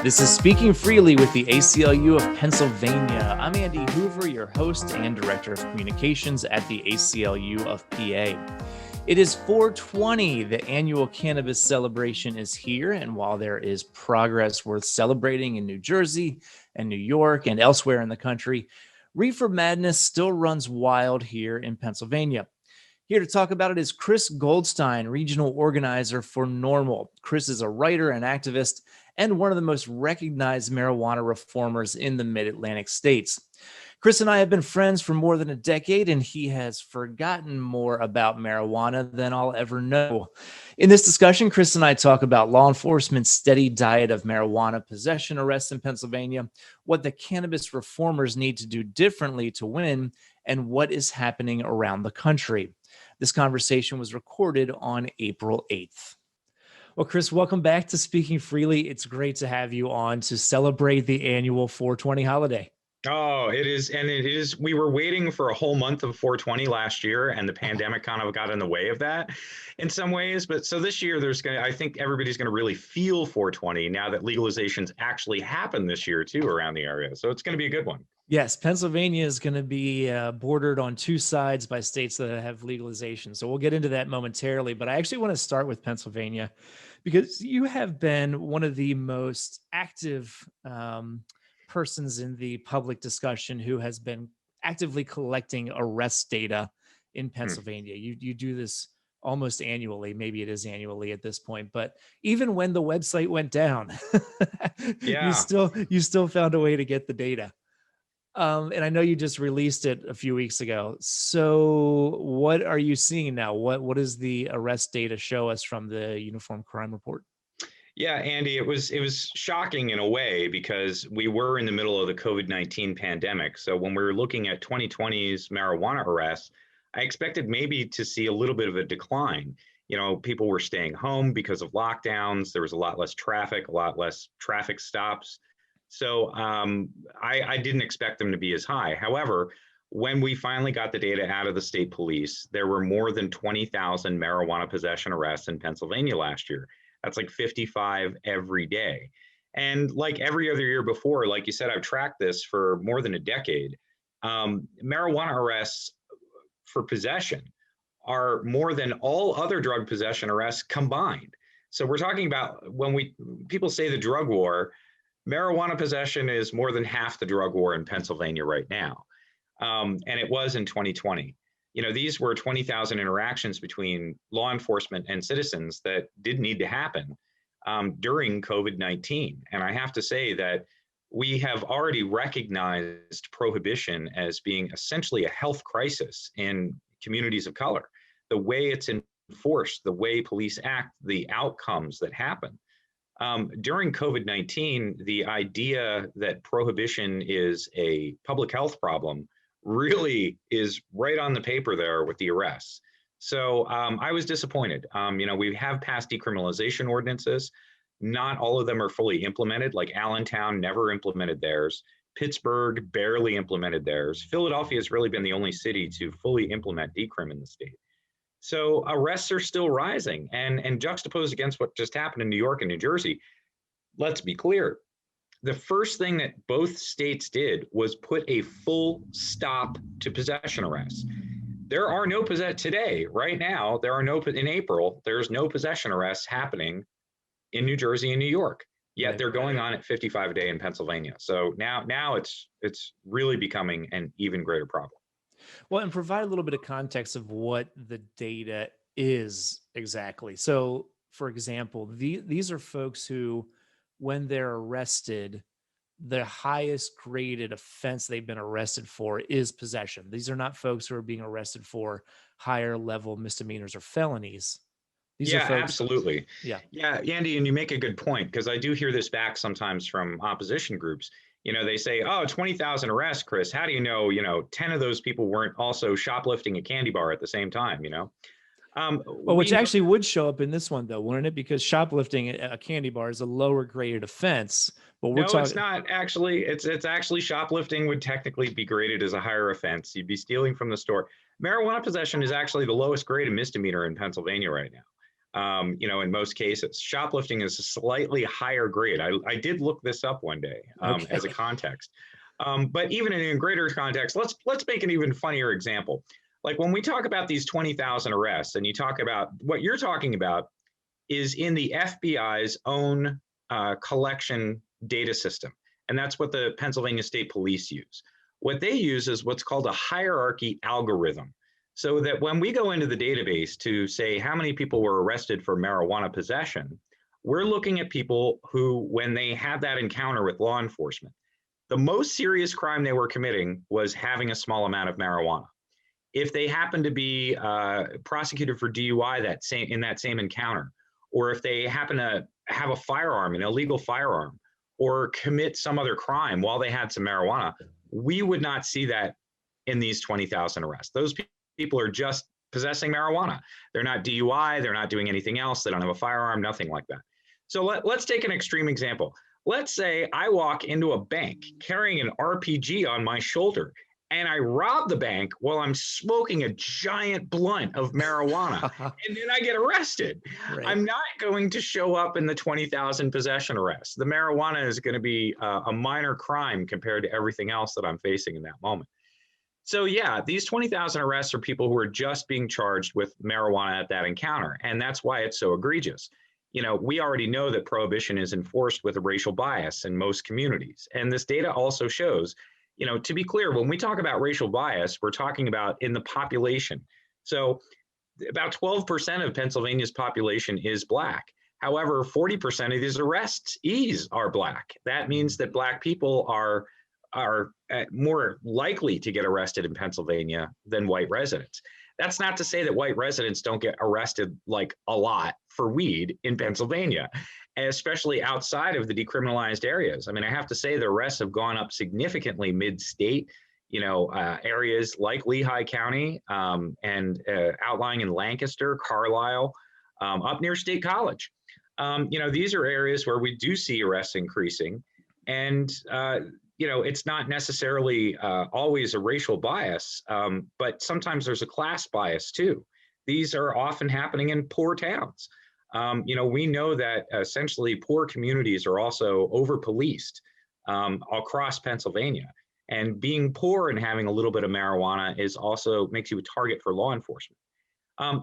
This is Speaking Freely with the ACLU of Pennsylvania. I'm Andy Hoover, your host and Director of Communications at the ACLU of PA. It is 420. The annual cannabis celebration is here, and while there is progress worth celebrating in New Jersey and New York and elsewhere in the country, reefer madness still runs wild here in Pennsylvania. Here to talk about it is Chris Goldstein, regional organizer for NORML. Chris is a writer and activist and one of the most recognized marijuana reformers in the mid-Atlantic states. Chris and I have been friends for more than a decade, and he has forgotten more about marijuana than I'll ever know. In this discussion, Chris and I talk about law enforcement's steady diet of marijuana possession arrests in Pennsylvania, what the cannabis reformers need to do differently to win, and what is happening around the country. This conversation was recorded on April 8th. Well, Chris, welcome back to Speaking Freely. It's great to have you on to celebrate the annual 420 holiday. Oh, it is. And it is. We were waiting for a whole month of 420 last year, and the pandemic kind of got in the way of that in some ways. But so this year, I think everybody's going to really feel 420 now that legalizations actually happen this year, too, around the area. So it's going to be a good one. Yes, Pennsylvania is going to be bordered on two sides by states that have legalization. So we'll get into that momentarily. But I actually want to start with Pennsylvania because you have been one of the most active persons in the public discussion who has been actively collecting arrest data in Pennsylvania. You do this almost annually. Maybe it is annually at this point, but even when the website went down, Yeah. you still found a way to get the data. And I know you just released it a few weeks ago. So what are you seeing now? What does the arrest data show us from the Uniform Crime Report? Yeah, Andy, it was shocking in a way because we were in the middle of the COVID-19 pandemic. So when we were looking at 2020's marijuana arrests, I expected maybe to see a little bit of a decline. You know, people were staying home because of lockdowns. There was a lot less traffic, a lot less traffic stops. So I didn't expect them to be as high. However, when we finally got the data out of the state police, there were more than 20,000 marijuana possession arrests in Pennsylvania last year. That's like 55 every day. And like every other year before, like you said, I've tracked this for more than a decade. Marijuana arrests for possession are more than all other drug possession arrests combined. So we're talking about when people say the drug war, marijuana possession is more than half the drug war in Pennsylvania right now. And it was in 2020. You know, these were 20,000 interactions between law enforcement and citizens that did need to happen during COVID-19. And I have to say that we have already recognized prohibition as being essentially a health crisis in communities of color. The way it's enforced, the way police act, the outcomes that happen. During COVID-19, the idea that prohibition is a public health problem really is right on the paper there with the arrests. So I was disappointed. You know, we have passed decriminalization ordinances. Not all of them are fully implemented. Like Allentown never implemented theirs. Pittsburgh barely implemented theirs. Philadelphia has really been the only city to fully implement decrim in the state. So arrests are still rising, and juxtaposed against what just happened in New York and New Jersey, let's be clear. The first thing that both states did was put a full stop to possession arrests. There are no today, right now, in April, there's no possession arrests happening in New Jersey and New York, yet they're going on at 55 a day in Pennsylvania. So now it's really becoming an even greater problem. Well, and provide a little bit of context of what the data is exactly. So, for example, these are folks who, when they're arrested, the highest graded offense they've been arrested for is possession. These are not folks who are being arrested for higher level misdemeanors or felonies. These are folks, absolutely. Yeah, Andy, and you make a good point, because I do hear this back sometimes from opposition groups. You know, they say, oh, 20,000 arrests, Chris. How do you know, 10 of those people weren't also shoplifting a candy bar at the same time, well, which actually would show up in this one, though, wouldn't it? Because shoplifting a candy bar is a lower graded offense. But we're talking. It's not actually. It's actually shoplifting would technically be graded as a higher offense. You'd be stealing from the store. Marijuana possession is actually the lowest graded misdemeanor in Pennsylvania right now. In most cases. Shoplifting is a slightly higher grade. I did look this up one day as a context. But even in a greater context, let's make an even funnier example. Like when we talk about these 20,000 arrests, and you talk about what you're talking about is in the FBI's own collection data system. And that's what the Pennsylvania State Police use. What they use is what's called a hierarchy algorithm. So that when we go into the database to say how many people were arrested for marijuana possession, we're looking at people who, when they had that encounter with law enforcement, the most serious crime they were committing was having a small amount of marijuana. If they happen to be prosecuted for DUI in that same encounter, or if they happen to have a firearm, an illegal firearm, or commit some other crime while they had some marijuana, we would not see that in these 20,000 arrests. Those people are just possessing marijuana. They're not DUI, they're not doing anything else, they don't have a firearm, nothing like that. So let's take an extreme example. Let's say I walk into a bank carrying an RPG on my shoulder and I rob the bank while I'm smoking a giant blunt of marijuana, and then I get arrested. Right. I'm not going to show up in the 20,000 possession arrests. The marijuana is going to be a minor crime compared to everything else that I'm facing in that moment. So yeah, these 20,000 arrests are people who are just being charged with marijuana at that encounter, and that's why it's so egregious. We already know that prohibition is enforced with a racial bias in most communities, and this data also shows, to be clear, when we talk about racial bias, we're talking about in the population. So about 12% of Pennsylvania's population is Black. However, 40% of these arrestees are Black. That means that Black people are more likely to get arrested in Pennsylvania than white residents. That's not to say that white residents don't get arrested like a lot for weed in Pennsylvania, especially outside of the decriminalized areas. I mean, I have to say the arrests have gone up significantly mid-state, areas like Lehigh County and outlying in Lancaster, Carlisle, up near State College. These are areas where we do see arrests increasing. And it's not necessarily always a racial bias, but sometimes there's a class bias too. These are often happening in poor towns. We know that essentially poor communities are also over-policed across Pennsylvania. And being poor and having a little bit of marijuana makes you a target for law enforcement.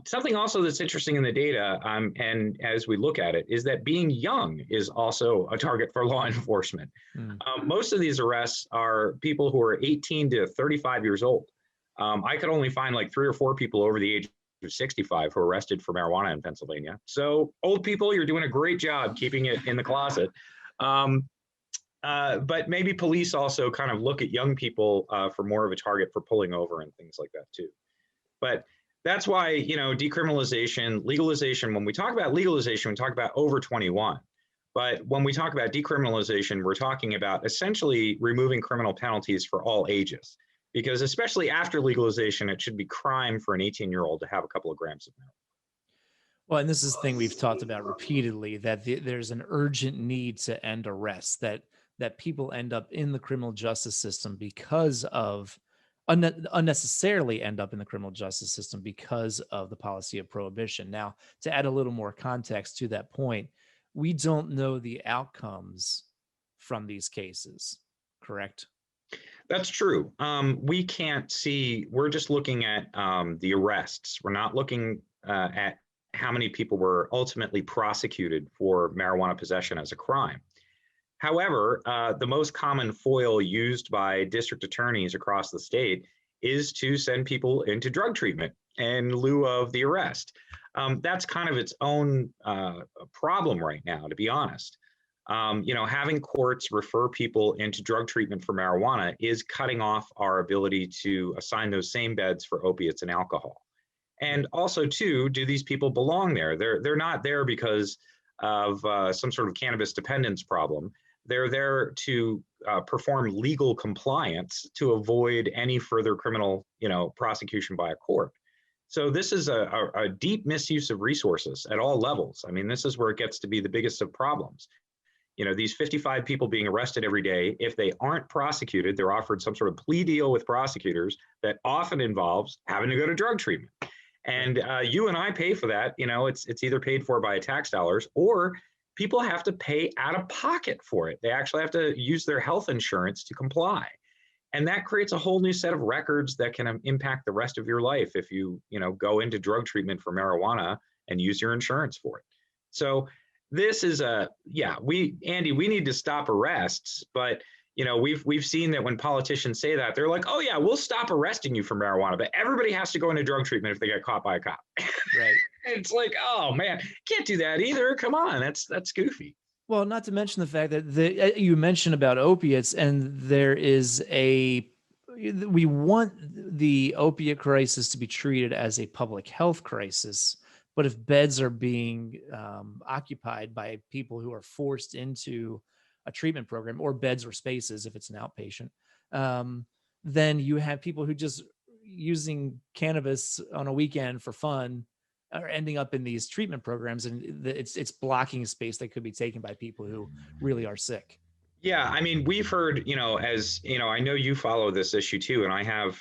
Something also that's interesting in the data, and as we look at it, is that being young is also a target for law enforcement. Most of these arrests are people who are 18 to 35 years old. I could only find like 3 or 4 people over the age of 65 who are arrested for marijuana in Pennsylvania. So old people, you're doing a great job keeping it in the closet. But maybe police also kind of look at young people for more of a target for pulling over and things like that too. But that's why, decriminalization, legalization, when we talk about legalization, we talk about over 21. But when we talk about decriminalization, we're talking about essentially removing criminal penalties for all ages. Because especially after legalization, it should be crime for an 18-year-old to have a couple of grams of marijuana. Well, and this is the thing we've talked about repeatedly, that there's an urgent need to end arrests, that people end up in the criminal justice system because of unnecessarily end up in the criminal justice system because of the policy of prohibition. Now, to add a little more context to that point, we don't know the outcomes from these cases, correct? That's true. We can't see, we're just looking at the arrests. We're not looking at how many people were ultimately prosecuted for marijuana possession as a crime. However, the most common foil used by district attorneys across the state is to send people into drug treatment in lieu of the arrest. That's kind of its own problem right now, to be honest. Having courts refer people into drug treatment for marijuana is cutting off our ability to assign those same beds for opiates and alcohol. And also, too, do these people belong there? They're not there because of some sort of cannabis dependence problem. They're there to perform legal compliance to avoid any further criminal, prosecution by a court. So this is a deep misuse of resources at all levels. I mean, this is where it gets to be the biggest of problems. These 55 people being arrested every day, if they aren't prosecuted, they're offered some sort of plea deal with prosecutors that often involves having to go to drug treatment. And you and I pay for that. It's either paid for by tax dollars or people have to pay out of pocket for it. They actually have to use their health insurance to comply. And that creates a whole new set of records that can impact the rest of your life if you go into drug treatment for marijuana and use your insurance for it. So this is we need to stop arrests, but we've seen that when politicians say that, they're like, oh yeah, we'll stop arresting you for marijuana, but everybody has to go into drug treatment if they get caught by a cop. Right. It's like, oh man, can't do that either. Come on, that's goofy. Well, not to mention the fact that you mentioned about opiates, and we want the opiate crisis to be treated as a public health crisis. But if beds are being occupied by people who are forced into a treatment program, or beds or spaces if it's an outpatient, then you have people who just using cannabis on a weekend for fun are ending up in these treatment programs, and it's blocking space that could be taken by people who really are sick. Yeah, I mean, we've heard, I know you follow this issue too, and I have,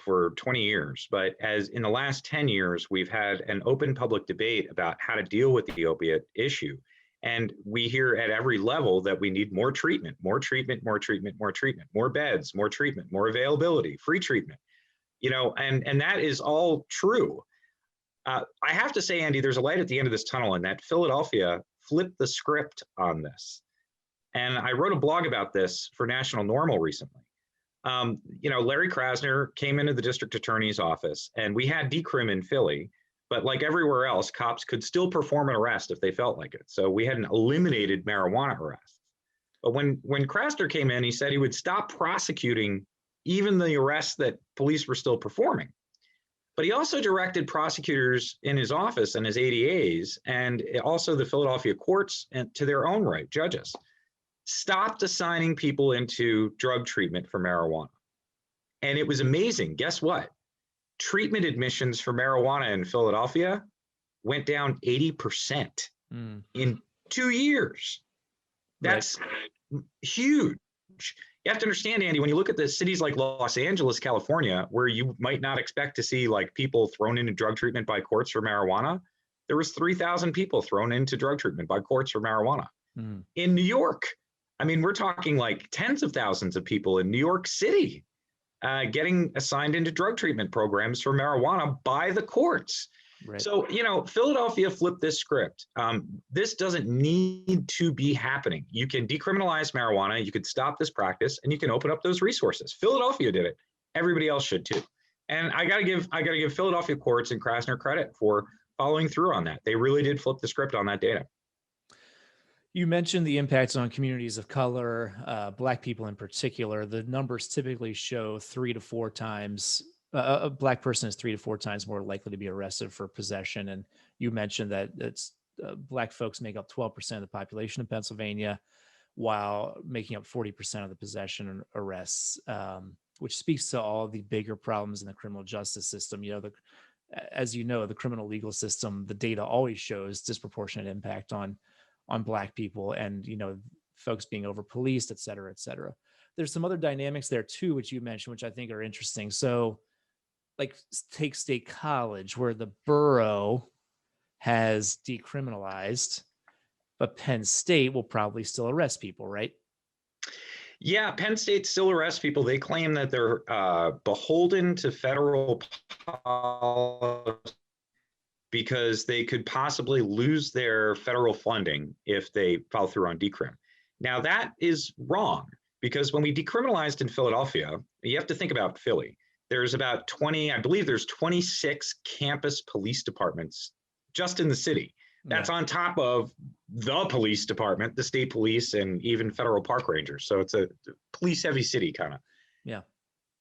for 20 years, but as in the last 10 years, we've had an open public debate about how to deal with the opiate issue. And we hear at every level that we need more treatment, more treatment, more treatment, more treatment, more beds, more treatment, more availability, free treatment, and that is all true. I have to say, Andy, there's a light at the end of this tunnel, and that Philadelphia flipped the script on this. And I wrote a blog about this for National NORML recently. Larry Krasner came into the district attorney's office, and we had decrim in Philly, but like everywhere else, cops could still perform an arrest if they felt like it. So we hadn't eliminated marijuana arrests. But when Krasner came in, he said he would stop prosecuting even the arrests that police were still performing. But he also directed prosecutors in his office and his ADAs, and also the Philadelphia courts, and to their own right, judges, stopped assigning people into drug treatment for marijuana. And it was amazing. Guess what? Treatment admissions for marijuana in Philadelphia went down 80% in 2 years. That's huge. You have to understand, Andy, when you look at the cities like Los Angeles, California, where you might not expect to see like people thrown into drug treatment by courts for marijuana, there was 3,000 people thrown into drug treatment by courts for marijuana. In New York, I mean, we're talking like tens of thousands of people in New York City getting assigned into drug treatment programs for marijuana by the courts. Right. So, Philadelphia flipped this script. This doesn't need to be happening. You can decriminalize marijuana, you could stop this practice, and you can open up those resources. Philadelphia did it. Everybody else should too. And I gotta give Philadelphia courts and Krasner credit for following through on that. They really did flip the script on that data. You mentioned the impacts on communities of color, Black people in particular. The numbers typically show 3 to 4 times. A Black person is 3 to 4 times more likely to be arrested for possession. And you mentioned that Black folks make up 12% of the population in Pennsylvania, while making up 40% of the possession arrests, which speaks to all the bigger problems in the criminal justice system. As you know, the criminal legal system, the data always shows disproportionate impact on Black people, and folks being over policed, et cetera, et cetera. There's some other dynamics there too, which you mentioned, which I think are interesting. So like take State College, where the borough has decriminalized, but Penn State will probably still arrest people, right? Yeah, Penn State still arrests people. They claim that they're beholden to federal policy because they could possibly lose their federal funding if they follow through on decrim. Now that is wrong, because when we decriminalized in Philadelphia, you have to think about Philly. There's about 20, I believe there's 26 campus police departments just in the city. That's on top of the police department, the state police, and even federal park rangers. So it's a police heavy city kind of. Yeah.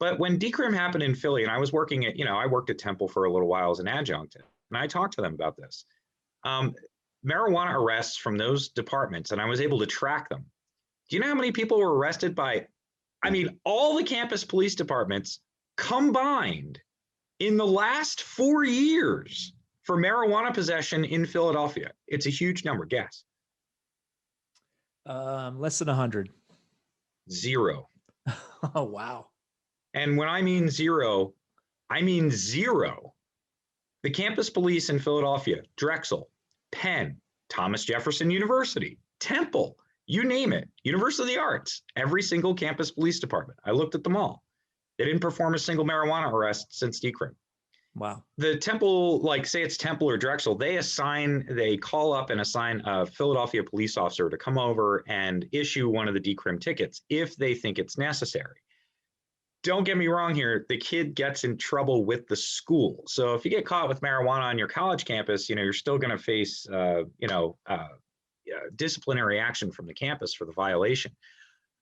But when decrim happened in Philly, and I was working at, I worked at Temple for a little while as an adjunct, and I talked to them about this. Marijuana arrests from those departments, and I was able to track them. Do you know how many people were arrested by, all the campus police departments combined in the last 4 years for marijuana possession in Philadelphia? It's a huge number. Guess. Less than 100. 0. Oh, wow. And when I mean 0, I mean 0. The campus police in Philadelphia, Drexel, Penn, Thomas Jefferson University, Temple, you name it, University of the Arts, every single campus police department. I looked at them all. They didn't perform a single marijuana arrest since decrim. Wow. The Temple, like say it's Temple or Drexel, they call up and assign a Philadelphia police officer to come over and issue one of the decrim tickets if they think it's necessary. Don't get me wrong here, the kid gets in trouble with the school. So if you get caught with marijuana on your college campus, you're still going to face, disciplinary action from the campus for the violation.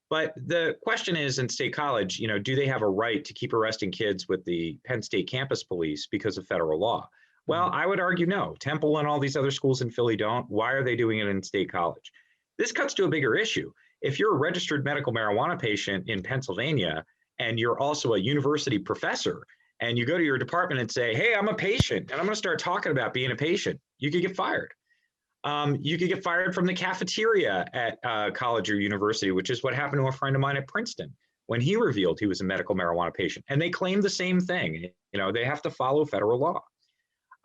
But the question is, in State College, do they have a right to keep arresting kids with the Penn State campus police because of federal law? Well, I would argue no. Temple and all these other schools in Philly don't. Why are they doing it in State College? This cuts to a bigger issue. If you're a registered medical marijuana patient in Pennsylvania, and you're also a university professor, and you go to your department and say, hey, I'm a patient, and I'm going to start talking about being a patient, you could get fired. You could get fired from the cafeteria at college or university, which is what happened to a friend of mine at Princeton when he revealed he was a medical marijuana patient. And they claim the same thing. They have to follow federal law.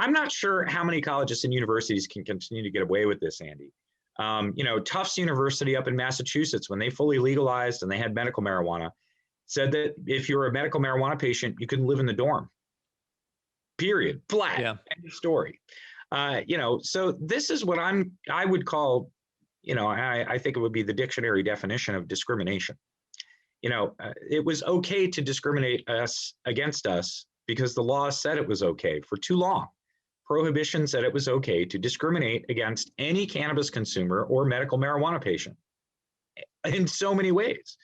I'm not sure how many colleges and universities can continue to get away with this, Andy. Tufts University up in Massachusetts, when they fully legalized and they had medical marijuana, said that if you're a medical marijuana patient, you can live in the dorm. Period. Flat. Yeah. End of story. So this is what I would call, I think it would be the dictionary definition of discrimination. It was okay to discriminate against us because the law said it was okay for too long. Prohibition said it was okay to discriminate against any cannabis consumer or medical marijuana patient in so many ways.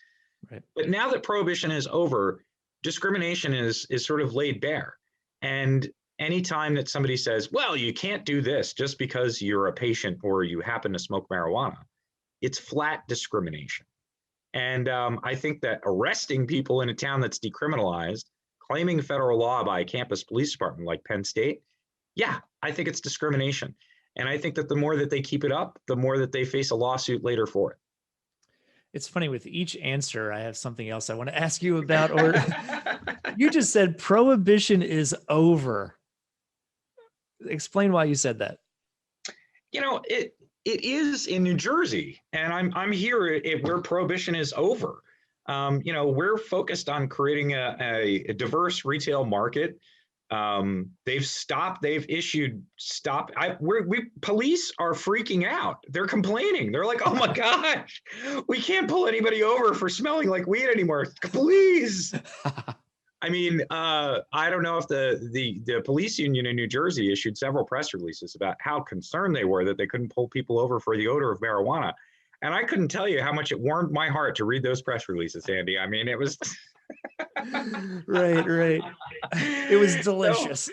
Right. But now that prohibition is over, discrimination is sort of laid bare. And anytime that somebody says, well, you can't do this just because you're a patient or you happen to smoke marijuana, it's flat discrimination. And I think that arresting people in a town that's decriminalized, claiming federal law by a campus police department like Penn State, yeah, I think it's discrimination. And I think that the more that they keep it up, the more that they face a lawsuit later for it. It's funny, with each answer, I have something else I want to ask you about. Or you just said prohibition is over. Explain why you said that. It is in New Jersey, and I'm here where prohibition is over. We're focused on creating a diverse retail market. They've issued stop. Police are freaking out. They're complaining. They're like, oh my gosh, we can't pull anybody over for smelling like weed anymore. Please. I mean, I don't know if the police union in New Jersey issued several press releases about how concerned they were that they couldn't pull people over for the odor of marijuana. And I couldn't tell you how much it warmed my heart to read those press releases, Andy. I mean, it was... Right. It was delicious.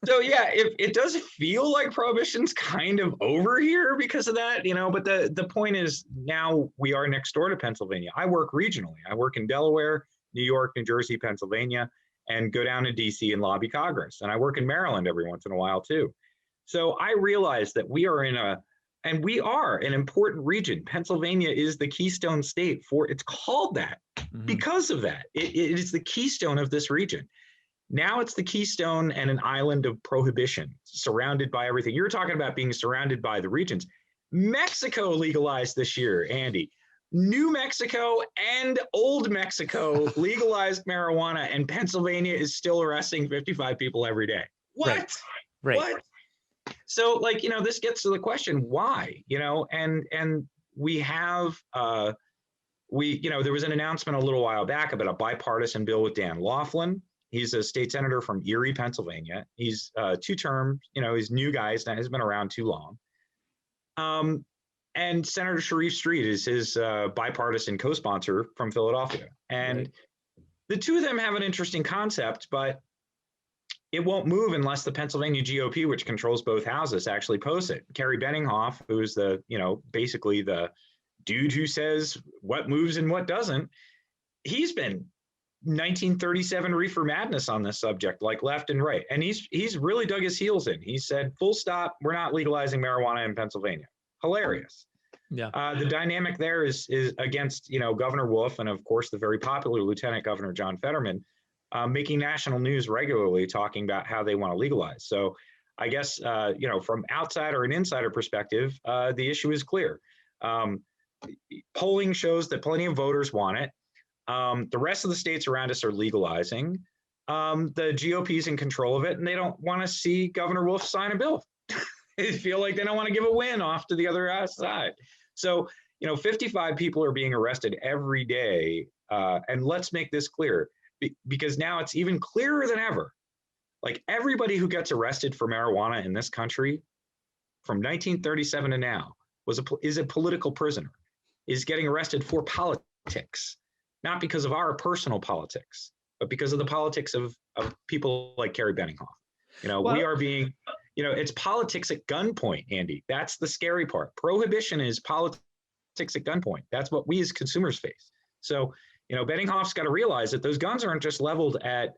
So yeah, it does feel like prohibition's kind of over here because of that, but the point is now we are next door to Pennsylvania. I work regionally. I work in Delaware, New York, New Jersey, Pennsylvania, and go down to DC and lobby Congress. And I work in Maryland every once in a while too. So I realize that we are an important region. Pennsylvania is the keystone state it's called that because of that. It is the keystone of this region. Now it's the keystone and an island of prohibition surrounded by everything. You're talking about being surrounded by the regions. Mexico legalized this year, Andy. New Mexico and Old Mexico legalized marijuana, and Pennsylvania is still arresting 55 people every day. What? Right. What? So this gets to the question, why, and we have, there was an announcement a little while back about a bipartisan bill with Dan Laughlin. He's a state senator from Erie, Pennsylvania. He's 2 terms, he's new guy, has been around too long. And Senator Sharif Street is his bipartisan co-sponsor from Philadelphia. And the two of them have an interesting concept, but it won't move unless the Pennsylvania GOP, which controls both houses, actually posts it. Kerry Benninghoff, who's basically the dude who says what moves and what doesn't, he's been 1937 reefer madness on this subject, like left and right. And he's really dug his heels in. He said, full stop, we're not legalizing marijuana in Pennsylvania. Hilarious. Yeah. The dynamic there is against, Governor Wolf and, of course, the very popular Lieutenant Governor John Fetterman, making national news regularly, talking about how they want to legalize. So I guess, from outsider and insider perspective, the issue is clear. Polling shows that plenty of voters want it. The rest of the states around us are legalizing. The GOP is in control of it, and they don't want to see Governor Wolf sign a bill. They feel like they don't want to give a win off to the other side. So, 55 people are being arrested every day. And let's make this clear, because now it's even clearer than ever. Like, everybody who gets arrested for marijuana in this country from 1937 to now is a political prisoner, is getting arrested for politics, not because of our personal politics, but because of the politics of people like Carrie Benninghoff. We are being, it's politics at gunpoint, Andy. That's the scary part. Prohibition is politics at gunpoint. That's what we as consumers face. So, Benninghoff's got to realize that those guns aren't just leveled at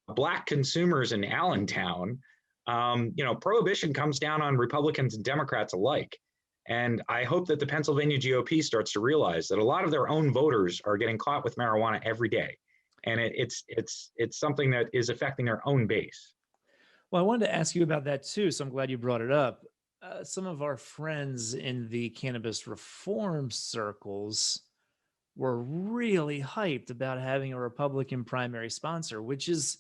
Black consumers in Allentown. Prohibition comes down on Republicans and Democrats alike. And I hope that the Pennsylvania GOP starts to realize that a lot of their own voters are getting caught with marijuana every day. And it's something that is affecting their own base. Well, I wanted to ask you about that too, so I'm glad you brought it up. Some of our friends in the cannabis reform circles were really hyped about having a Republican primary sponsor, which is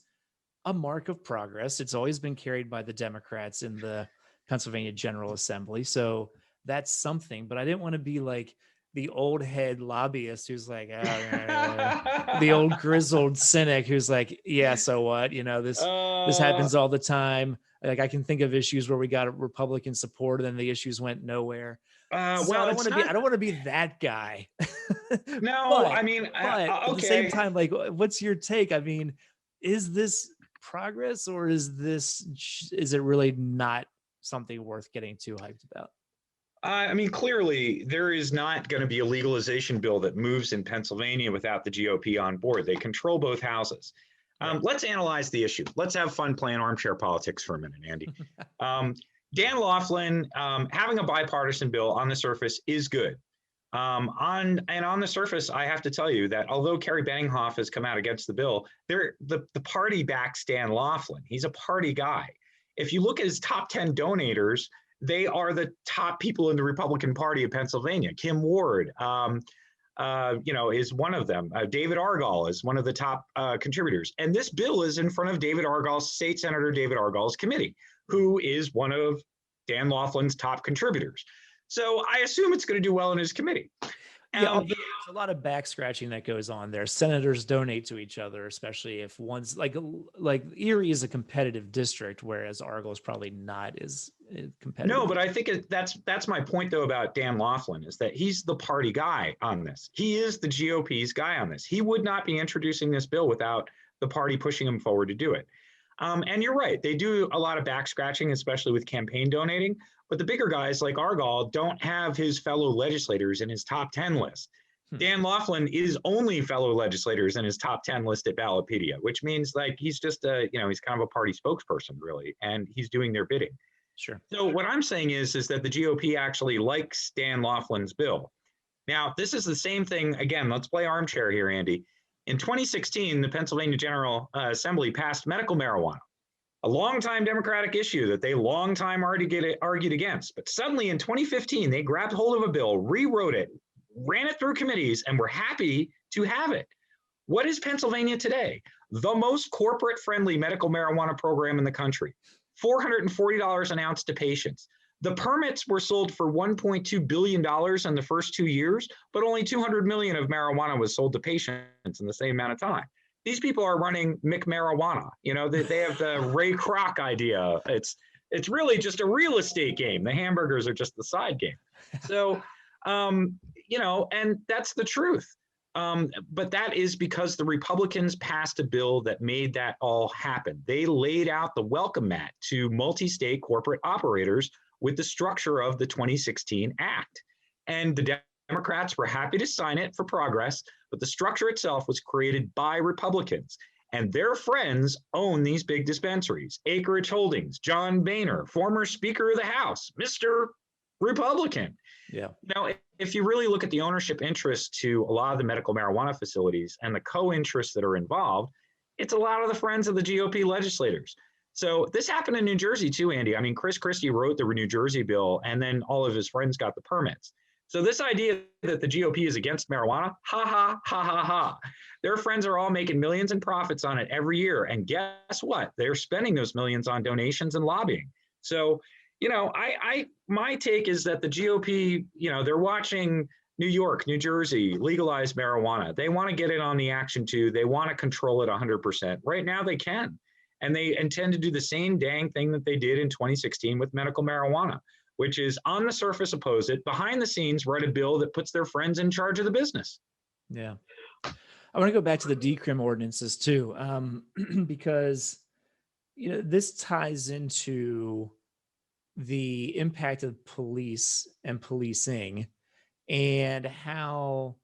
a mark of progress. It's always been carried by the Democrats in the Pennsylvania General Assembly, so that's something. But I didn't want to be like the old head lobbyist who's like, the old grizzled cynic who's like, yeah, so what? This happens all the time. Like, I can think of issues where we got Republican support and then the issues went nowhere. I don't want to be that guy. No, but at the same time, like, what's your take? I mean, is this progress, or is it really not something worth getting too hyped about? Clearly, there is not going to be a legalization bill that moves in Pennsylvania without the GOP on board. They control both houses. Let's analyze the issue. Let's have fun playing armchair politics for a minute, Andy. Dan Laughlin, having a bipartisan bill on the surface is good. On the surface, I have to tell you that although Carrie Benninghoff has come out against the bill, the party backs Dan Laughlin. He's a party guy. If you look at his top 10 donators, they are the top people in the Republican Party of Pennsylvania. Kim Ward, is one of them. David Argall is one of the top contributors. And this bill is in front of State Senator David Argall's committee, who is one of Dan Laughlin's top contributors. So I assume it's going to do well in his committee. There's a lot of back scratching that goes on there. Senators donate to each other, especially if one's like Erie is a competitive district, whereas Argall is probably not as competitive. No, but I think that's my point though about Dan Laughlin, is that he's the party guy on this. He is the GOP's guy on this. He would not be introducing this bill without the party pushing him forward to do it. And you're right, they do a lot of back scratching, especially with campaign donating. But the bigger guys like Argall don't have his fellow legislators in his top 10 list. Dan Laughlin is only fellow legislators in his top 10 list at Ballotpedia, which means like he's just he's kind of a party spokesperson really, and he's doing their bidding. Sure. So what I'm saying is that the GOP actually likes Dan Laughlin's bill. Now, this is the same thing. Again, let's play armchair here, Andy. In 2016, the Pennsylvania General Assembly passed medical marijuana, a longtime Democratic issue that they long time argued against. But suddenly in 2015, they grabbed hold of a bill, rewrote it, ran it through committees, and were happy to have it. What is Pennsylvania today? The most corporate-friendly medical marijuana program in the country. $440 an ounce to patients. The permits were sold for $1.2 billion in the first 2 years, but only $200 million of marijuana was sold to patients in the same amount of time. These people are running McMarijuana. They have the Ray Kroc idea. It's really just a real estate game. The hamburgers are just the side game. So, and that's the truth. But that is because the Republicans passed a bill that made that all happen. They laid out the welcome mat to multi-state corporate operators with the structure of the 2016 Act. And the Democrats were happy to sign it for progress, but the structure itself was created by Republicans. And their friends own these big dispensaries. Acreage Holdings, John Boehner, former Speaker of the House, Mr. Republican. Yeah. Now, if you really look at the ownership interest to a lot of the medical marijuana facilities and the co-interests that are involved, It's a lot of the friends of the GOP legislators. So this happened in New Jersey too, Andy. I mean, Chris Christie wrote the New Jersey bill, and then all of his friends got the permits. So this idea that the GOP is against marijuana, ha ha ha ha ha. Their friends are all making millions in profits on it every year, and guess what? They're spending those millions on donations and lobbying. So, my take is that the GOP, they're watching New York, New Jersey legalize marijuana. They want to get in on the action too. They want to control it 100%. Right now they can. And they intend to do the same dang thing that they did in 2016 with medical marijuana, which is on the surface oppose it, behind the scenes write a bill that puts their friends in charge of the business. Yeah. I want to go back to the decrim ordinances too, because this ties into the impact of police and policing and how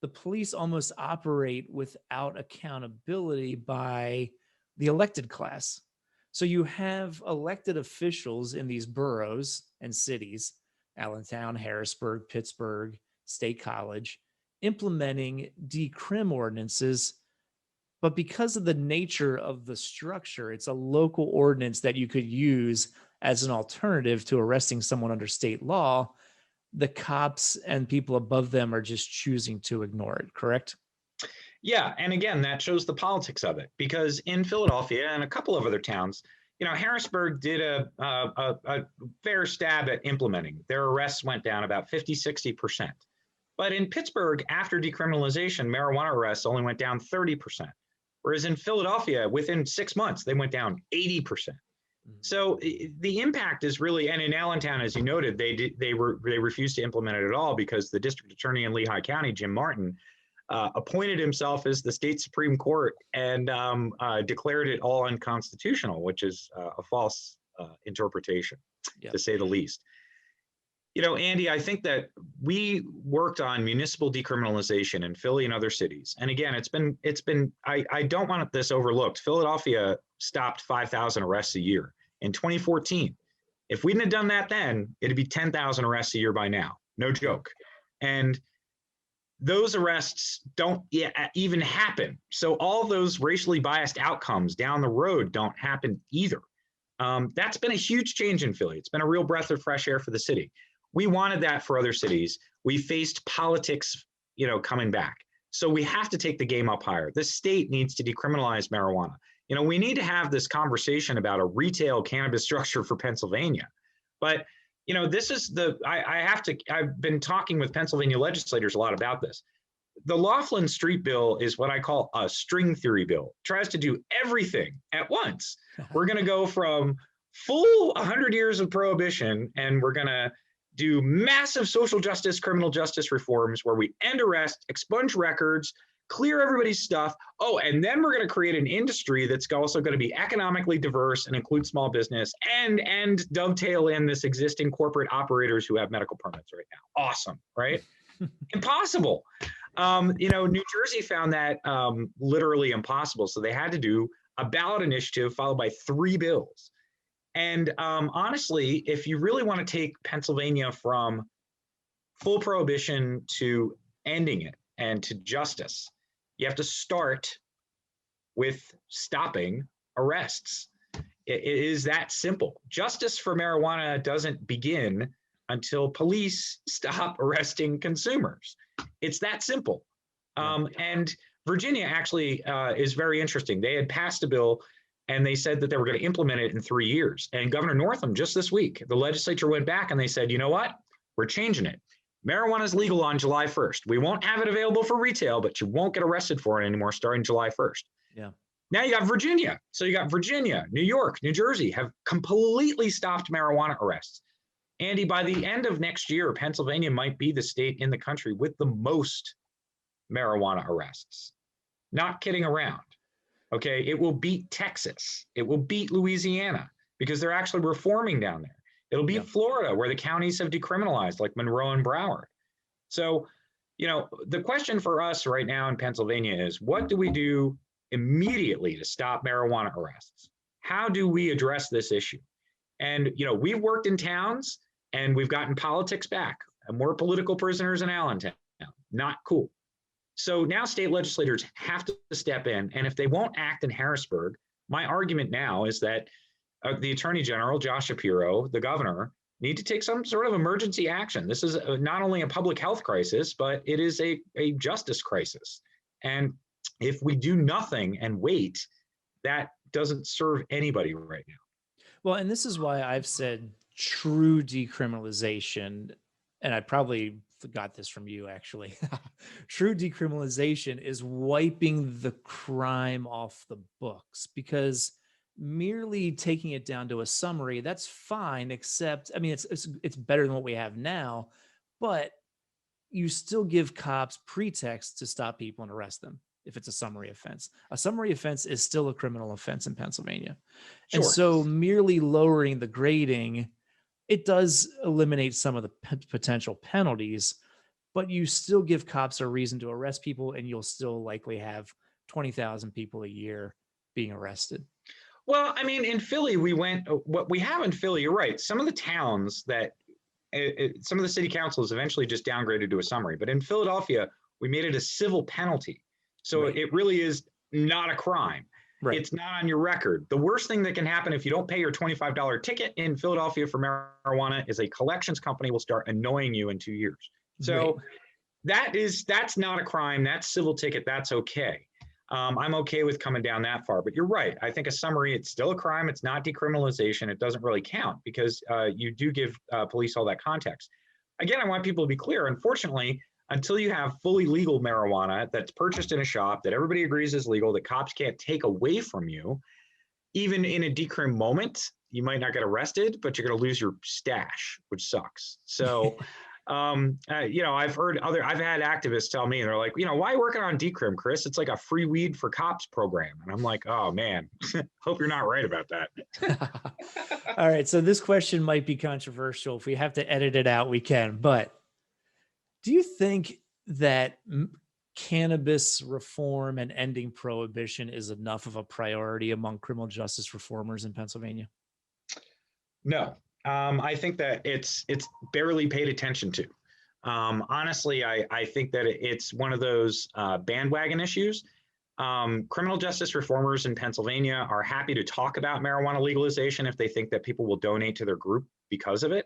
the police almost operate without accountability by the elected class. So you have elected officials in these boroughs and cities, Allentown, Harrisburg, Pittsburgh, State College, implementing decrim ordinances. But because of the nature of the structure, it's a local ordinance that you could use as an alternative to arresting someone under state law. The cops and people above them are just choosing to ignore it, correct? Yeah, and again, that shows the politics of it, because in Philadelphia and a couple of other towns, Harrisburg did a fair stab at implementing. Their arrests went down about 50, 60%. But in Pittsburgh, after decriminalization, marijuana arrests only went down 30%. Whereas in Philadelphia, within 6 months, they went down 80%. So the impact is really, and in Allentown, as you noted, they refused to implement it at all because the district attorney in Lehigh County, Jim Martin, appointed himself as the state Supreme Court and declared it all unconstitutional, which is a false interpretation, to say the least. Andy, I think that we worked on municipal decriminalization in Philly and other cities. And again, I don't want this overlooked. Philadelphia stopped 5,000 arrests a year in 2014. If we didn't have done that then, it'd be 10,000 arrests a year by now. No joke. And those arrests don't even happen. So all those racially biased outcomes down the road don't happen either. That's been a huge change in Philly. It's been a real breath of fresh air for the city. We wanted that for other cities. We faced politics, coming back. So we have to take the game up higher. The state needs to decriminalize marijuana. We need to have this conversation about a retail cannabis structure for Pennsylvania. But, this is I've been talking with Pennsylvania legislators a lot about this. The Laughlin Street bill is what I call a string theory bill. It tries to do everything at once. We're going to go from full 100 years of prohibition, and we're going to do massive social justice, criminal justice reforms where we end arrest, expunge records, clear everybody's stuff. Oh, and then we're going to create an industry that's also going to be economically diverse and include small business and dovetail in this existing corporate operators who have medical permits right now. Awesome, right? Impossible. New Jersey found that literally impossible. So they had to do a ballot initiative followed by 3 bills. And honestly, if you really want to take Pennsylvania from full prohibition to ending it and to justice, you have to start with stopping arrests. It is that simple. Justice for marijuana doesn't begin until police stop arresting consumers. It's that simple. And Virginia actually is very interesting. They had passed a bill and they said that they were going to implement it in 3 years. And Governor Northam, just this week, the legislature went back and they said, you know what? We're changing it. Marijuana is legal on July 1st. We won't have it available for retail, but you won't get arrested for it anymore starting July 1st. Yeah. Now you got Virginia. So you got Virginia, New York, New Jersey have completely stopped marijuana arrests. Andy, by the end of next year, Pennsylvania might be the state in the country with the most marijuana arrests. Not kidding around. Okay, it will beat Texas. It will beat Louisiana because they're actually reforming down there. It'll beat Florida, where the counties have decriminalized, like Monroe and Broward. So, the question for us right now in Pennsylvania is, what do we do immediately to stop marijuana arrests? How do we address this issue? And, we've worked in towns and we've gotten politics back, and more political prisoners in Allentown. Not cool. So now state legislators have to step in. And if they won't act in Harrisburg, my argument now is that the Attorney General, Josh Shapiro, the governor, need to take some sort of emergency action. This is not only a public health crisis, but it is a justice crisis. And if we do nothing and wait, that doesn't serve anybody right now. Well, and this is why I've said true decriminalization, and I probably got this from you actually. True decriminalization is wiping the crime off the books, because merely taking it down to a summary, that's fine, except, I mean, it's better than what we have now, but you still give cops pretext to stop people and arrest them if it's a summary offense. A summary offense is still a criminal offense in Pennsylvania. Sure. And so merely lowering the grading, it does eliminate some of the potential penalties, but you still give cops a reason to arrest people, and you'll still likely have 20,000 people a year being arrested. Well, I mean, in Philly, what we have in Philly, you're right. Some of the towns that, some of the city councils eventually just downgraded to a summary. But in Philadelphia, we made it a civil penalty. So Right. it really is not a crime. Right. It's not on your record. The worst thing that can happen if you don't pay your $25 ticket in Philadelphia for marijuana is a collections company will start annoying you in 2 years. So Right. that's not a crime. That's civil ticket. That's okay. I'm okay with coming down that far, but you're right. I think a summary, it's still a crime. It's not decriminalization. It doesn't really count because you do give police all that context. Again, I want people to be clear. Unfortunately, until you have fully legal marijuana that's purchased in a shop that everybody agrees is legal, that cops can't take away from you, even in a decrim moment, you might not get arrested, but you're going to lose your stash, which sucks. So, I've had activists tell me, they're like, why are you working on decrim, Chris? It's like a free weed for cops program. And I'm like, oh man, hope you're not right about that. All right. So this question might be controversial. If we have to edit it out, we can. But do you think that cannabis reform and ending prohibition is enough of a priority among criminal justice reformers in Pennsylvania? No, I think that it's barely paid attention to. Honestly, I think that it's one of those bandwagon issues. Criminal justice reformers in Pennsylvania are happy to talk about marijuana legalization if they think that people will donate to their group because of it.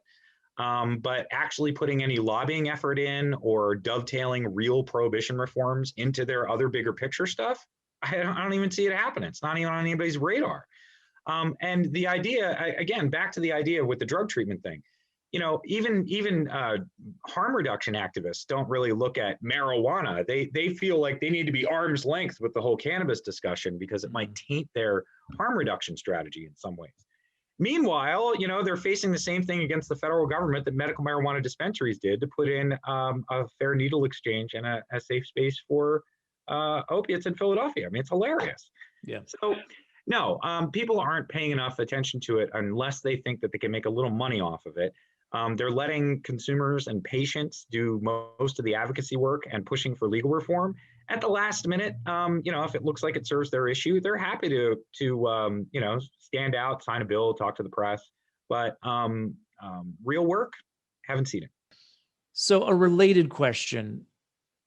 But actually putting any lobbying effort in or dovetailing real prohibition reforms into their other bigger picture stuff, I don't even see it happening. It's not even on anybody's radar. And the idea, again, back to the idea with the drug treatment thing, even harm reduction activists don't really look at marijuana. They feel like they need to be arm's length with the whole cannabis discussion because it might taint their harm reduction strategy in some ways. Meanwhile, they're facing the same thing against the federal government that medical marijuana dispensaries did to put in a fair needle exchange and a safe space for opiates in Philadelphia. I mean, it's hilarious. Yeah. So, no, people aren't paying enough attention to it unless they think that they can make a little money off of it. They're letting consumers and patients do most of the advocacy work and pushing for legal reform. At the last minute, if it looks like it serves their issue, they're happy to stand out, sign a bill, talk to the press. But real work, haven't seen it. So a related question.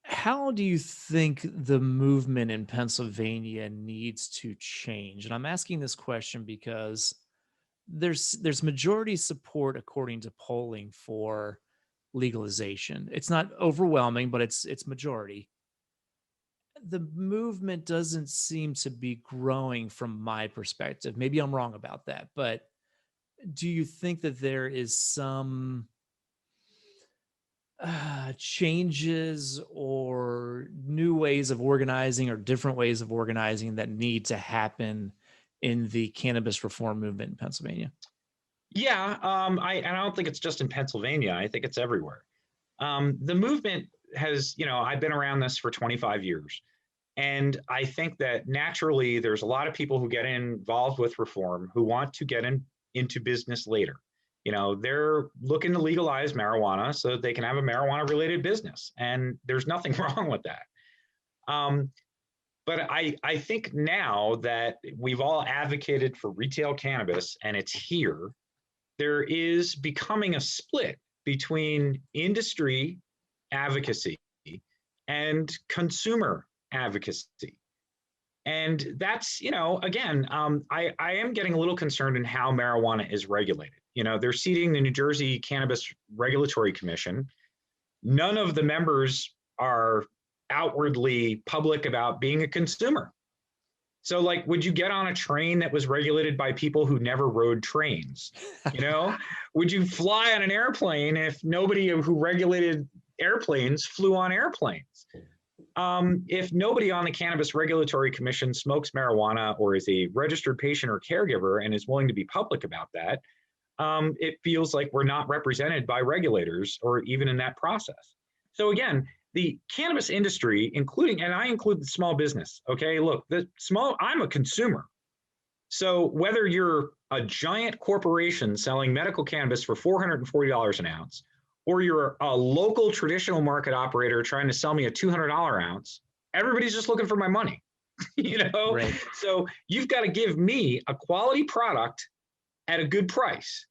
How do you think the movement in Pennsylvania needs to change? And I'm asking this question because there's majority support according to polling for legalization. It's not overwhelming, but it's majority. The movement doesn't seem to be growing from my perspective. Maybe I'm wrong about that, but do you think that there is some changes or new ways of organizing or different ways of organizing that need to happen in the cannabis reform movement in Pennsylvania? Yeah, I don't think it's just in Pennsylvania. I think it's everywhere. The movement has, I've been around this for 25 years. And I think that naturally there's a lot of people who get involved with reform who want to get into business later. They're looking to legalize marijuana so that they can have a marijuana related business. And there's nothing wrong with that. But I think now that we've all advocated for retail cannabis and it's here, there is becoming a split between industry advocacy and consumer advocacy. And that's, again, I am getting a little concerned in how marijuana is regulated. They're seating the New Jersey Cannabis Regulatory Commission. None of the members are outwardly public about being a consumer. So, like, would you get on a train that was regulated by people who never rode trains? Would you fly on an airplane if nobody who regulated airplanes flew on airplanes? If nobody on the Cannabis Regulatory Commission smokes marijuana or is a registered patient or caregiver and is willing to be public about that, it feels like we're not represented by regulators or even in that process. So again, the cannabis industry, and I include the small business, okay? Look, I'm a consumer. So whether you're a giant corporation selling medical cannabis for $440 an ounce, or you're a local traditional market operator trying to sell me a $200 ounce, everybody's just looking for my money, Right. So you've got to give me a quality product at a good price.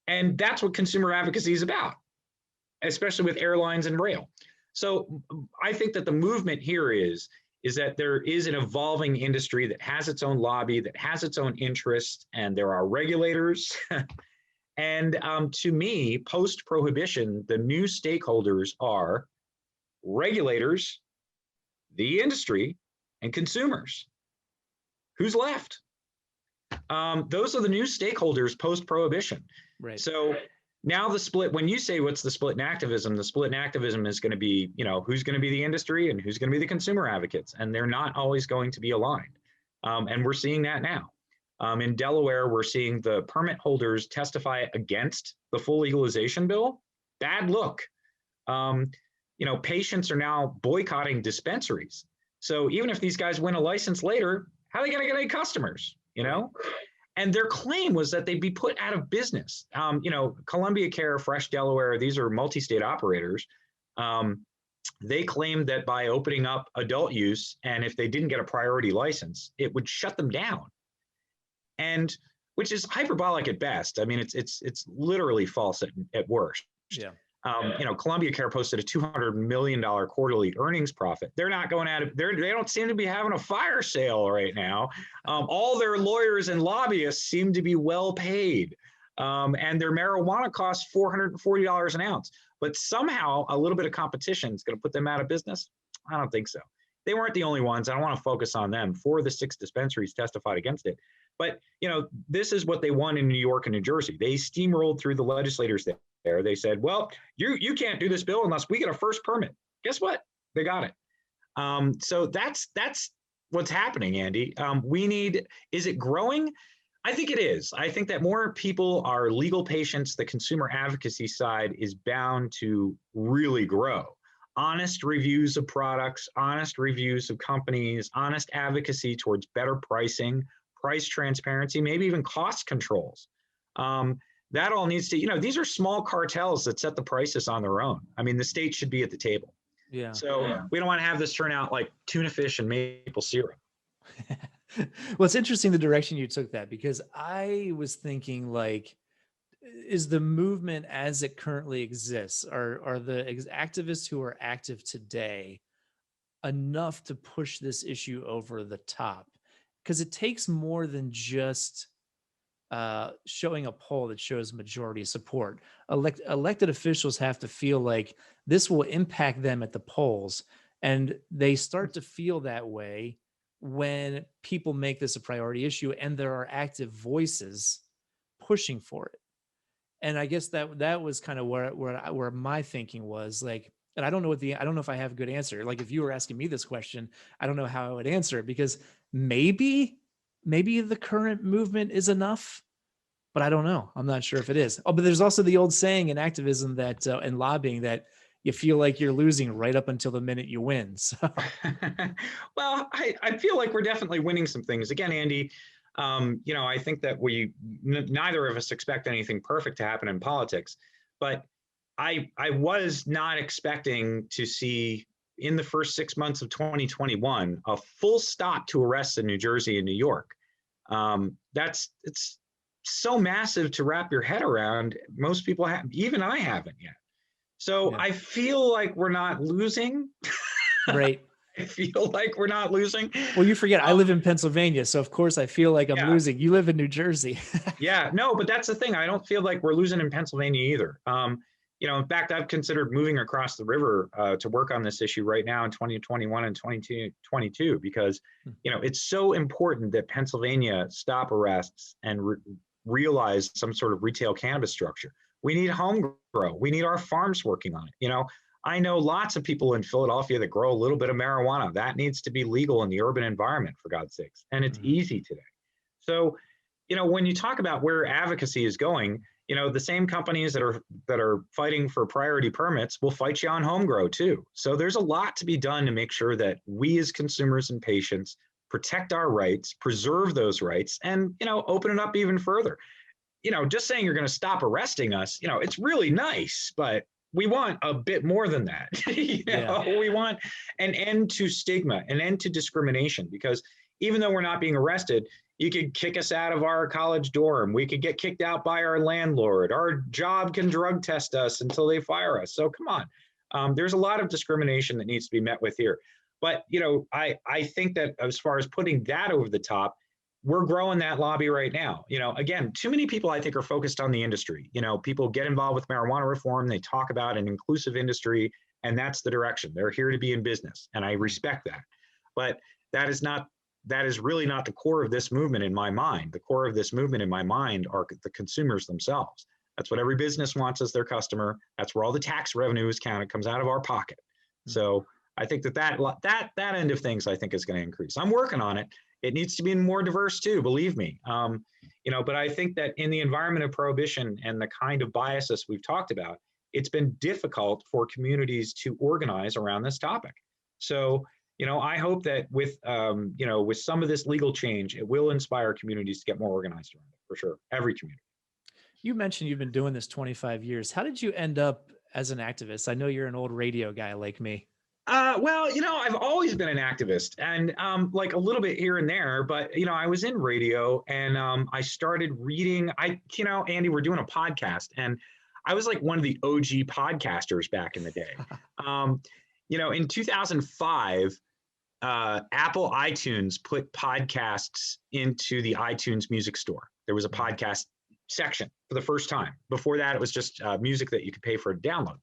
And that's what consumer advocacy is about, especially with airlines and rail. So I think that the movement here is that there is an evolving industry that has its own lobby, that has its own interests, and there are regulators. And to me, post-prohibition, the new stakeholders are regulators, the industry, and consumers. Who's left? Those are the new stakeholders post-prohibition. Right. So now the split, when you say what's the split in activism, the split in activism is going to be, who's going to be the industry and who's going to be the consumer advocates. And they're not always going to be aligned. And we're seeing that now. In Delaware, we're seeing the permit holders testify against the full legalization bill. Bad look. Patients are now boycotting dispensaries. So even if these guys win a license later, how are they going to get any customers? And their claim was that they'd be put out of business. Columbia Care, Fresh Delaware, these are multi-state operators. They claimed that by opening up adult use, and if they didn't get a priority license, it would shut them down. And which is hyperbolic at best. I mean, it's literally false at worst. Yeah. Columbia Care posted a $200 million quarterly earnings profit. They're not going out of they don't seem to be having a fire sale right now. All their lawyers and lobbyists seem to be well paid. And their marijuana costs $440 an ounce. But somehow a little bit of competition is going to put them out of business? I don't think so. They weren't the only ones. I don't want to focus on them. 4 of the 6 dispensaries testified against it. But, this is what they won in New York and New Jersey. They steamrolled through the legislators there. They said, well, you can't do this bill unless we get a first permit. Guess what? They got it. So that's what's happening, Andy. Is it growing? I think it is. I think that more people are legal patients. The consumer advocacy side is bound to really grow. Honest reviews of products, honest reviews of companies, honest advocacy towards better pricing, price transparency, maybe even cost controls. That all needs to, these are small cartels that set the prices on their own. I mean, the state should be at the table. Yeah. So we don't want to have this turn out like tuna fish and maple syrup. Well, it's interesting the direction you took that, because I was thinking, like, is the movement as it currently exists, are the activists who are active today enough to push this issue over the top? Because it takes more than just showing a poll that shows majority support. Elected officials have to feel like this will impact them at the polls, and they start to feel that way when people make this a priority issue and there are active voices pushing for it. And I guess that was kind of where my thinking was, like, and I don't know if I have a good answer. Like, if you were asking me this question, I don't know how I would answer it, because maybe the current movement is enough, but I don't know. I'm not sure if it is. Oh, but there's also the old saying in activism that and lobbying that you feel like you're losing right up until the minute you win. So, well, I feel like we're definitely winning some things. Again, Andy, I think that neither of us expect anything perfect to happen in politics, but I was not expecting to see in the first 6 months of 2021 a full stop to arrests in New Jersey and New York. It's so massive to wrap your head around. Most people even I haven't yet. So Yeah. I feel like we're not losing. Right. I feel like we're not losing. Well, you forget I live in Pennsylvania, so of course I feel like I'm Yeah. losing. You live in New Jersey. Yeah, no, but that's the thing. I don't feel like we're losing in Pennsylvania either. In fact, I've considered moving across the river to work on this issue right now in 2021 and 2022 because, it's so important that Pennsylvania stop arrests and realize some sort of retail cannabis structure. We need home grow. We need our farms working on it. I know lots of people in Philadelphia that grow a little bit of marijuana. That needs to be legal in the urban environment, for God's sakes. And it's easy today. So, when you talk about where advocacy is going, the same companies that are fighting for priority permits will fight you on home grow too. So there's a lot to be done to make sure that we as consumers and patients protect our rights, preserve those rights, and open it up even further. Just saying you're going to stop arresting us, it's really nice, but we want a bit more than that. We want an end to stigma, an end to discrimination, because even though we're not being arrested, you could kick us out of our college dorm. We could get kicked out by our landlord. Our job can drug test us until they fire us. So come on. There's a lot of discrimination that needs to be met with here. But, I think that as far as putting that over the top, we're growing that lobby right now. Again, too many people I think are focused on the industry. People get involved with marijuana reform. They talk about an inclusive industry, and that's the direction. They're here to be in business, and I respect that. But that is really not the core of this movement in my mind. The core of this movement in my mind are the consumers themselves. That's what every business wants as their customer. That's where all the tax revenue is counted, comes out of our pocket. So I think that end of things, I think, is going to increase. I'm working on it. It needs to be more diverse too, believe me. But I think that in the environment of prohibition and the kind of biases we've talked about, it's been difficult for communities to organize around this topic. So, I hope that with some of this legal change, it will inspire communities to get more organized around it, for sure. Every community. You mentioned you've been doing this 25 years. How did you end up as an activist? I know you're an old radio guy like me. Well, I've always been an activist, and like a little bit here and there, but I was in radio, and I started reading. Andy, we're doing a podcast, and I was like one of the OG podcasters back in the day. In 2005, Apple iTunes put podcasts into the iTunes music store. There was a podcast section for the first time. Before that, it was just music that you could pay for a download.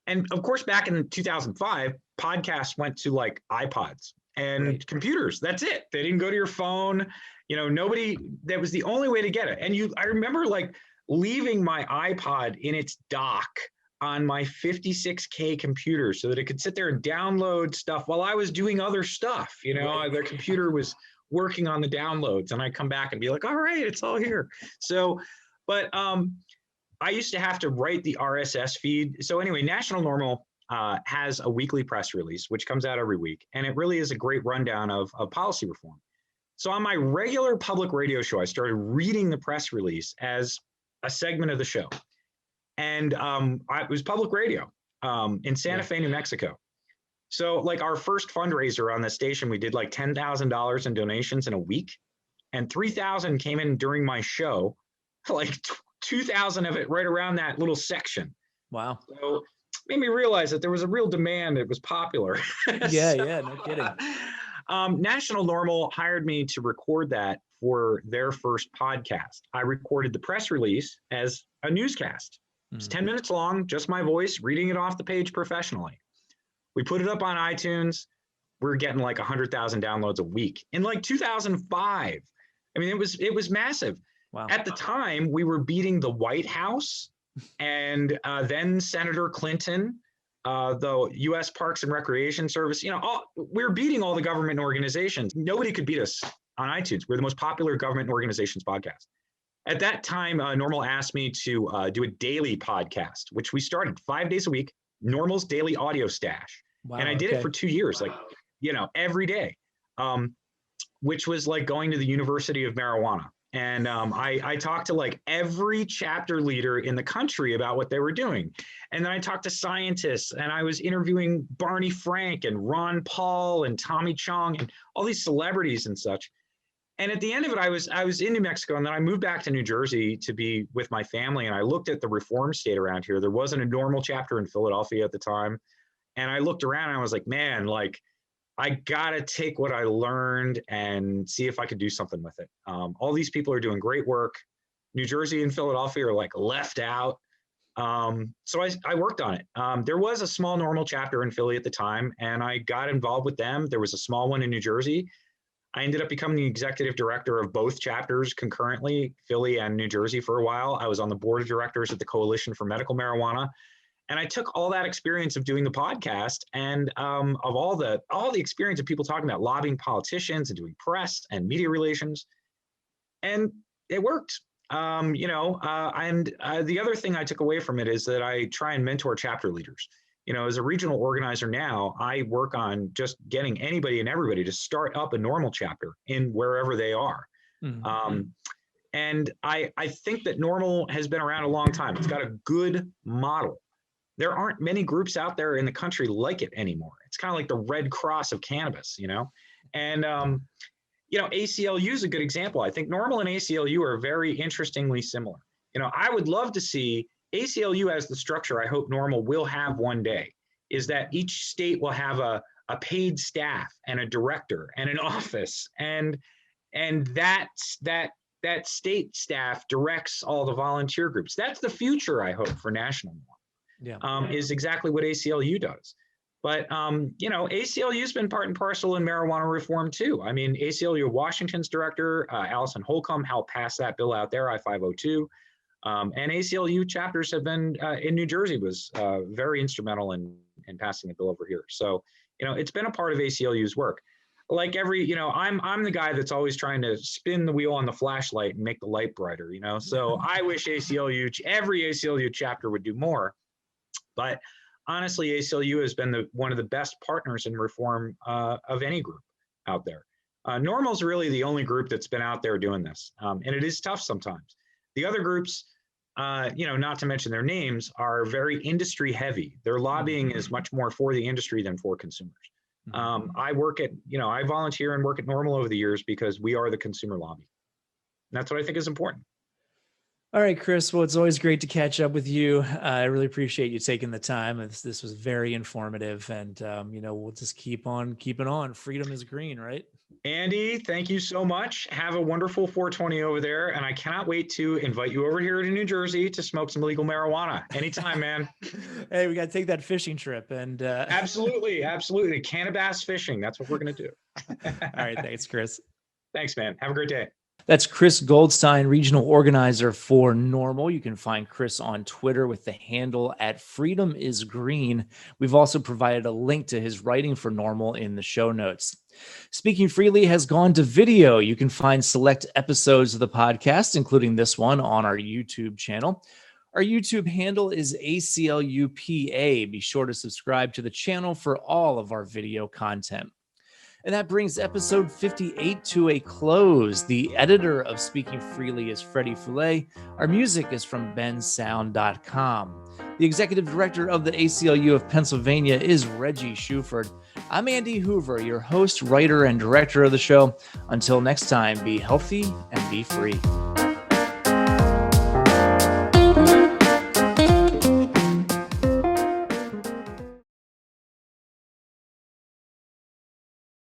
And of course, back in 2005, podcasts went to like iPods and computers. That's it. They didn't go to your phone. That was the only way to get it. And I remember like leaving my iPod in its dock on my 56K computer so that it could sit there and download stuff while I was doing other stuff. The computer was working on the downloads, and I come back and be like, all right, it's all here. So, but I used to have to write the RSS feed. So anyway, National NORML has a weekly press release, which comes out every week. And it really is a great rundown of policy reform. So on my regular public radio show, I started reading the press release as a segment of the show. And it was public radio in Santa Fe, New Mexico. So like our first fundraiser on the station, we did like $10,000 in donations in a week, and 3,000 came in during my show, like 2,000 of it right around that little section. Wow. So it made me realize that there was a real demand. It was popular. Yeah, no kidding. National NORML hired me to record that for their first podcast. I recorded the press release as a newscast. It's 10 minutes long, just my voice, reading it off the page professionally. We put it up on iTunes. We're getting like 100,000 downloads a week in like 2005. I mean, it was massive. Wow. At the time, we were beating the White House and then Senator Clinton, the U.S. Parks and Recreation Service. We're beating all the government organizations. Nobody could beat us on iTunes. We're the most popular government organizations podcast. At that time, NORML asked me to do a daily podcast, which we started 5 days a week, NORML's Daily Audio Stash. Wow, and I did it for 2 years, every day, which was like going to the University of Marijuana. And I talked to like every chapter leader in the country about what they were doing. And then I talked to scientists, and I was interviewing Barney Frank and Ron Paul and Tommy Chong and all these celebrities and such. And at the end of it, I was in New Mexico, and then I moved back to New Jersey to be with my family. And I looked at the reform state around here. There wasn't a NORML chapter in Philadelphia at the time. And I looked around and I was like, man, like, I gotta take what I learned and see if I could do something with it. All these people are doing great work. New Jersey and Philadelphia are like left out. So I worked on it. There was a small NORML chapter in Philly at the time, and I got involved with them. There was a small one in New Jersey. I ended up becoming the executive director of both chapters concurrently, Philly and New Jersey, for a while. I was on the board of directors at the Coalition for Medical Marijuana. And I took all that experience of doing the podcast and of all the experience of people talking about lobbying politicians and doing press and media relations, and it worked. And the other thing I took away from it is that I try and mentor chapter leaders. As a regional organizer now, I work on just getting anybody and everybody to start up a NORML chapter in wherever they are. Mm-hmm. And I think that NORML has been around a long time. It's got a good model. There aren't many groups out there in the country like it anymore. It's kind of like the Red Cross of cannabis, And, ACLU is a good example. I think NORML and ACLU are very interestingly similar. I would love to see ACLU as the structure I hope NORML will have one day, is that each state will have a paid staff and a director and an office, and that state staff directs all the volunteer groups. That's the future, I hope, for national NORML. Is exactly what ACLU does. But, ACLU's been part and parcel in marijuana reform too. I mean, ACLU Washington's director, Allison Holcomb, helped pass that bill out there, I-502. And ACLU chapters have been, in New Jersey was very instrumental in passing the bill over here. So, it's been a part of ACLU's work. Like I'm the guy that's always trying to spin the wheel on the flashlight and make the light brighter, So I wish every ACLU chapter would do more. But honestly, ACLU has been one of the best partners in reform of any group out there. NORML is really the only group that's been out there doing this. And it is tough sometimes. The other groups, not to mention their names, are very industry heavy. Their lobbying is much more for the industry than for consumers. I volunteer and work at NORML over the years because we are the consumer lobby. And that's what I think is important. All right, Chris. Well, it's always great to catch up with you. I really appreciate you taking the time. This was very informative, and we'll just keep on keeping on. Freedom is green, right? Andy, thank you so much. Have a wonderful 420 over there, and I cannot wait to invite you over here to New Jersey to smoke some legal marijuana. Anytime, man. Hey, we got to take that fishing trip, and absolutely. Cannabis fishing. That's what we're gonna do. All right, thanks, Chris. Thanks, man. Have a great day. That's Chris Goldstein, regional organizer for NORML. You can find Chris on Twitter with the handle @FreedomIsGreen. We've also provided a link to his writing for NORML in the show notes. Speaking Freely has gone to video. You can find select episodes of the podcast, including this one, on our YouTube channel. Our YouTube handle is ACLU-PA. Be sure to subscribe to the channel for all of our video content. And that brings episode 58 to a close. The editor of Speaking Freely is Freddie Foulet. Our music is from bensound.com. The executive director of the ACLU of Pennsylvania is Reggie Shuford. I'm Andy Hoover, your host, writer, and director of the show. Until next time, be healthy and be free.